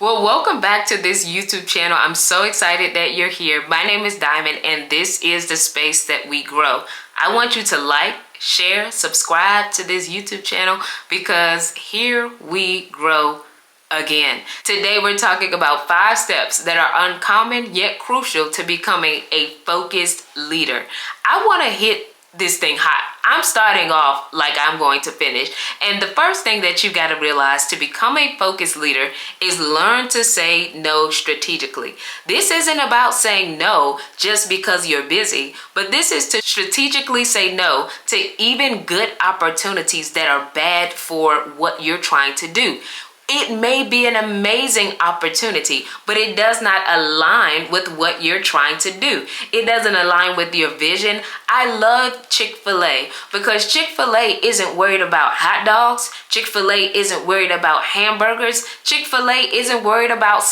Well, welcome back to this YouTube channel. I'm so excited that you're here. My name is Diamond, and this is the space that we grow. I want you to like, share, subscribe to this YouTube channel because here we grow again. Today, we're talking about 5 steps that are uncommon yet crucial to becoming a focused leader. I want to hit this thing hot. I'm starting off like I'm going to finish. And the first thing that you got to realize to become a focused leader is learn to say no strategically. This isn't about saying no just because you're busy, but this is to strategically say no to even good opportunities that are bad for what you're trying to do. It may be an amazing opportunity, but it does not align with what you're trying to do. It doesn't align with your vision. I love Chick-fil-A because Chick-fil-A isn't worried about hot dogs. Chick-fil-A isn't worried about hamburgers. Chick-fil-A isn't worried about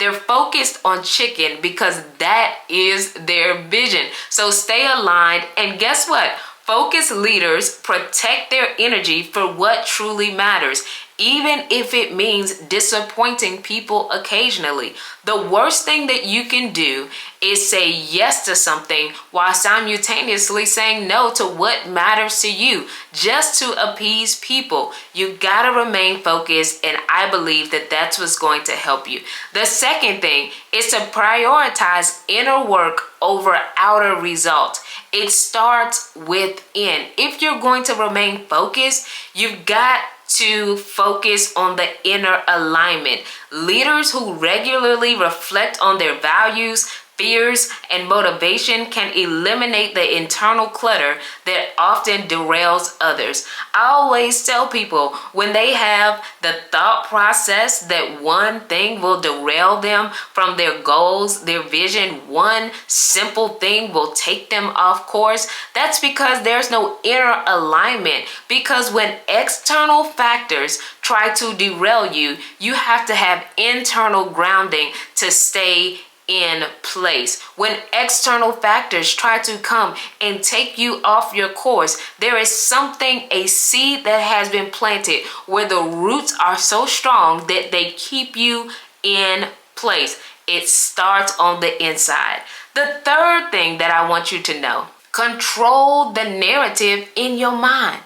they're focused on chicken because that is their vision. So stay aligned, and guess what? Focused leaders protect their energy for what truly matters, even if it means disappointing people occasionally. The worst thing that you can do is say yes to something while simultaneously saying no to what matters to you, just to appease people. You gotta remain focused, and I believe that that's what's going to help you. The second thing is to prioritize inner work over outer results. It starts within. If you're going to remain focused, you've got to focus on the inner alignment. Leaders who regularly reflect on their values, fears, and motivation can eliminate the internal clutter that often derails others. I always tell people when they have the thought process that one thing will derail them from their goals, their vision, one simple thing will take them off course, that's because there's no inner alignment. Because when external factors try to derail you, you have to have internal grounding to stay in place. When external factors try to come and take you off your course, there is something, a seed that has been planted where the roots are so strong that they keep you in place. It starts on the inside. The third thing that I want you to know, control the narrative in your mind.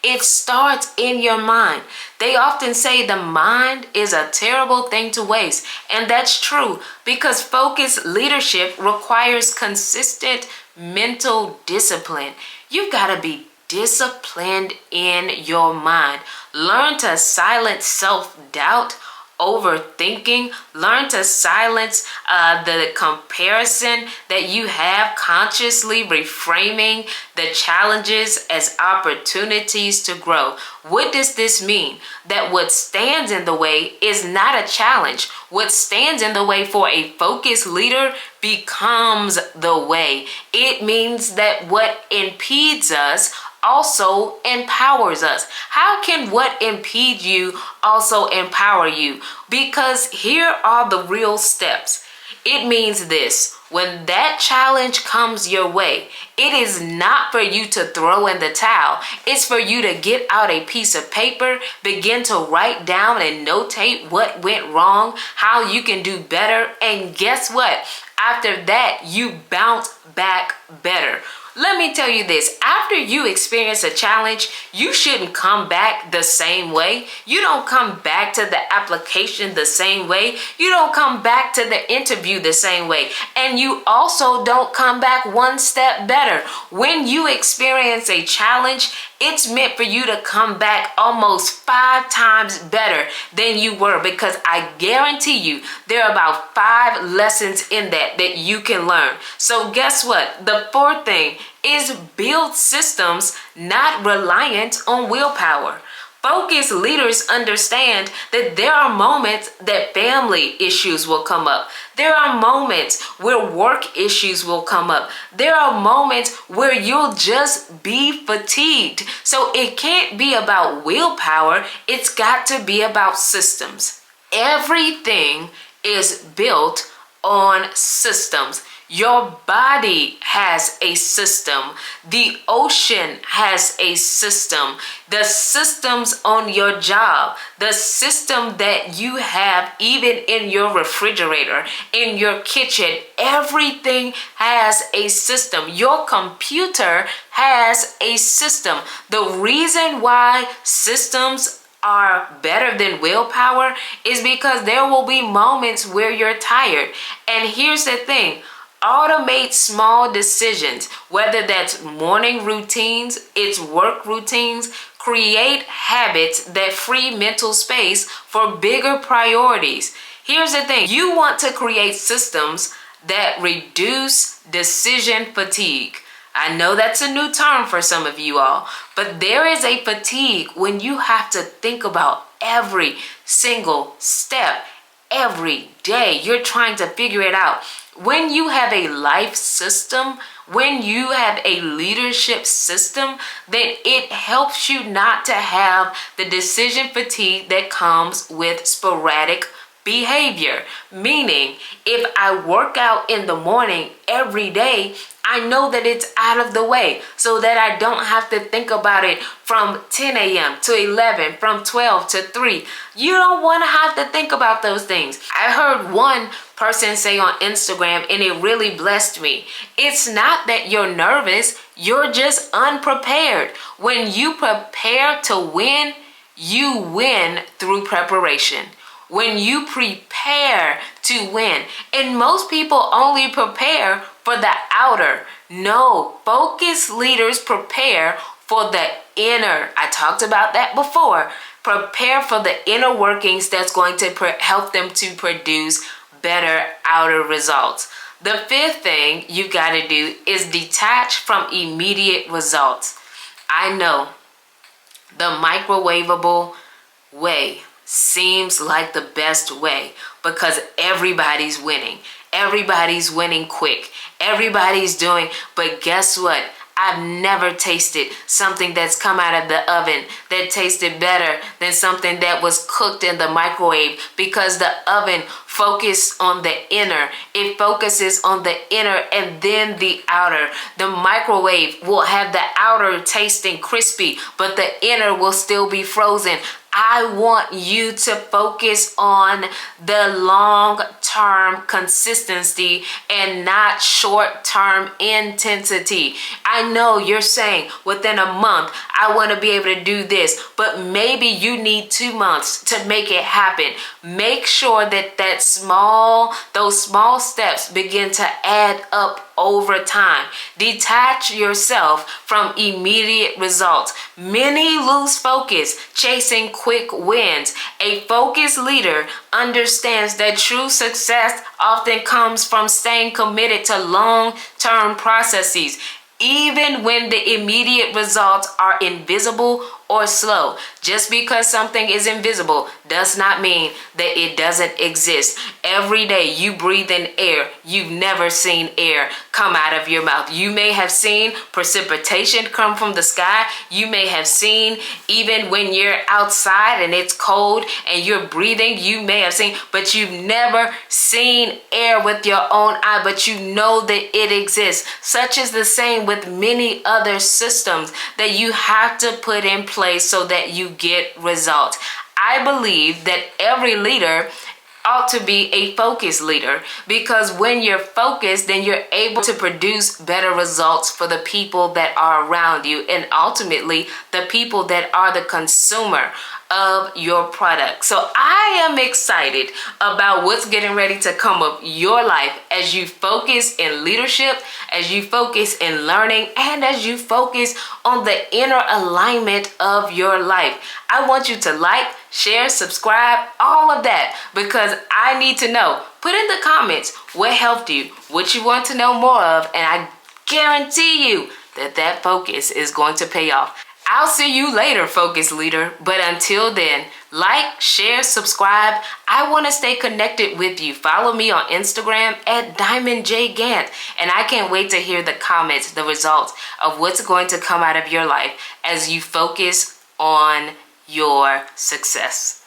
It starts in your mind. They often say the mind is a terrible thing to waste. And that's true because focused leadership requires consistent mental discipline. You've got to be disciplined in your mind. Learn to silence self-doubt, overthinking. Learn to silence the comparison that you have, consciously reframing the challenges as opportunities to grow. What does this mean? That what stands in the way is not a challenge. What stands in the way for a focused leader becomes the way. It means that what impedes us also empowers us. How can what impedes you also empower you? Because here are the real steps. It means this: when that challenge comes your way, it is not for you to throw in the towel. It's for you to get out a piece of paper, begin to write down and notate what went wrong, how you can do better, and guess what? After that, you bounce back better. Let me tell you this, after you experience a challenge, you shouldn't come back the same way. You don't come back to the application the same way. You don't come back to the interview the same way. And you also don't come back one step better. When you experience a challenge, it's meant for you to come back almost 5 times better than you were, because I guarantee you there are about 5 lessons in that you can learn. So guess what? The fourth thing is build systems not reliant on willpower. Focused leaders understand that there are moments that family issues will come up. There are moments where work issues will come up. There are moments where you'll just be fatigued. So it can't be about willpower. It's got to be about systems. Everything is built on systems. Your body has a system. The ocean has a system. The systems on your job, the system that you have even in your refrigerator, in your kitchen, everything has a system. Your computer has a system. The reason why systems are better than willpower is because there will be moments where you're tired. And here's the thing. Automate small decisions, whether that's morning routines, it's work routines. Create habits that free mental space for bigger priorities. Here's the thing. You want to create systems that reduce decision fatigue. I know that's a new term for some of you all, but there is a fatigue when you have to think about every single step every day. You're trying to figure it out. When you have a life system, when you have a leadership system, then it helps you not to have the decision fatigue that comes with sporadic behavior. Meaning, if I work out in the morning every day, I know that it's out of the way so that I don't have to think about it from 10 a.m. to 11, from 12 to 3. You don't want to have to think about those things. I heard one person say on Instagram, and it really blessed me. It's not that you're nervous, you're just unprepared. When you prepare to win, you win through preparation. When you prepare to win, and most people only prepare for the outer. No, focused leaders prepare for the inner. I talked about that before. Prepare for the inner workings that's going to help them to produce better outer results. The fifth thing you got to do is detach from immediate results. I know the microwavable way seems like the best way because everybody's winning. Everybody's winning quick. Everybody's doing, but guess what? I've never tasted something that's come out of the oven that tasted better than something that was cooked in the microwave, because the oven focuses on the inner. It focuses on the inner and then the outer. The microwave will have the outer tasting crispy, but the inner will still be frozen. I want you to focus on the long-term consistency and not short-term intensity. I know you're saying within a month, I want to be able to do this, but maybe you need 2 months to make it happen. Make sure that those small steps begin to add up over time. Detach yourself from immediate results. Many lose focus chasing quick wins. A focused leader understands that true success often comes from staying committed to long-term processes, even when the immediate results are invisible or slow. Just because something is invisible does not mean that it doesn't exist. Every day you breathe in air, you've never seen air come out of your mouth. You may have seen precipitation come from the sky. You may have seen, even when you're outside and it's cold and you're breathing, you may have seen, but you've never seen air with your own eye, but you know that it exists. Such is the same with many other systems that you have to put in place so that you get results. I believe that every leader ought to be a focused leader, because when you're focused, then you're able to produce better results for the people that are around you, and ultimately the people that are the consumer of your product. So I am excited about what's getting ready to come up your life as you focus in leadership, as you focus in learning, and as you focus on the inner alignment of your life. I want you to like, share, subscribe, all of that, because I need to know. Put in the comments what helped you, what you want to know more of, and I guarantee you that focus is going to pay off. I'll see you later, focus leader. But until then, like, share, subscribe. I want to stay connected with you. Follow me on Instagram at Diamond J Gant. And I can't wait to hear the comments, the results of what's going to come out of your life as you focus on your success.